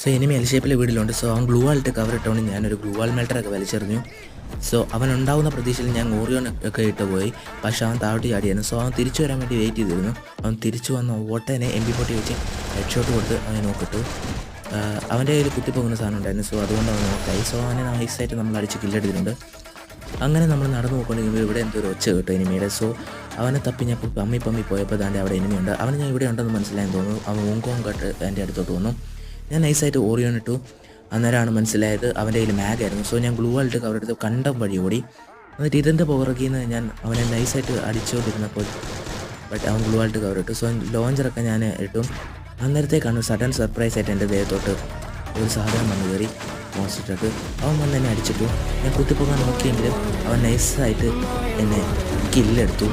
So enemy L ഷേപ്പിലെ വീട്ടിലുണ്ട്. So അവൻ glue വാളിട്ട് cover ഇട്ടുകൊണ്ട് ഞാനൊരു ഗ്ലൂ വാൾ മെൽറ്ററൊക്കെ വലിച്ചെറിഞ്ഞു. സോ അവൻ ഉണ്ടാകുന്ന പ്രതീക്ഷയിൽ ഞാൻ ഓറിയോൺ ഒക്കെ ഇട്ട് പോയി. പക്ഷേ അവൻ താഴോട്ട് ചാടിയായിരുന്നു. സോ അവൻ തിരിച്ചു വരാൻ വേണ്ടി വെയിറ്റ് ചെയ്തിരുന്നു. അവൻ തിരിച്ചു വന്ന ഓട്ടനെ MP40 വെച്ച് ഹെഡ് ഷോട്ട് കൊടുത്ത് അവനെ നോക്കിട്ടു. അവൻ്റെ കയ്യിൽ കുത്തിപ്പോകുന്ന സാധനം ഉണ്ടായിരുന്നു. സോ അതുകൊണ്ട് അവൻ നോക്കായി. സോ അവനെ നൈസായിട്ട് നമ്മൾ അടിച്ച് കില്ലെടുത്തിട്ടുണ്ട്. അങ്ങനെ നമ്മൾ നടന്നു പോയിക്കൊണ്ടിരിക്കുമ്പോൾ ഇവിടെ എന്തോ ഒരു ഒച്ച കേട്ടു എനിമിയുടെ. സോ അവനെ തപ്പി ഞാൻ പമ്മി പോയപ്പോൾ താണ്ടെ അവിടെ എനിമിയുണ്ട്. അവന് ഞാൻ ഇവിടെ ഉണ്ടെന്ന് മനസ്സിലായെന്ന് തോന്നുന്നു. അവൻ ഊങ്കോം കട്ട് എൻ്റെ അടുത്തോട്ട് വന്നു. ഞാൻ നൈസായിട്ട് ഓറിയോൺ ഇട്ടു. അന്നേരമാണ് മനസ്സിലായത് അവൻ്റെ കയ്യിൽ മാഗായിരുന്നു. സോ ഞാൻ ഗ്ലൂ വാളിട്ട് കവറെടുത്ത് കണ്ടം വഴി ഓടി. എന്നിട്ട് ഇതിൻ്റെ പുറകിൽ നിന്ന് ഞാൻ അവനെ നൈസായിട്ട് അടിച്ചുകൊണ്ടിരുന്നപ്പോൾ അവൻ ഗ്ലൂ വാളിട്ട് കവറിട്ടു. സോ ലോഞ്ചറൊക്കെ ഞാൻ ഇട്ടു. അന്നേരത്തേക്കാണ് സഡൻ സർപ്രൈസ് ആയിട്ട് എൻ്റെ ദേഹത്തോട്ട് ഒരു സാധനം വന്ന് കയറി. Monster truck. അവൻ വന്ന് എന്നെ അടിച്ചിട്ടു. ഞാൻ കുത്തിപ്പോകാൻ നോക്കിയെങ്കിലും അവൻ നൈസായിട്ട് എന്നെ കില്ലെടുത്തു.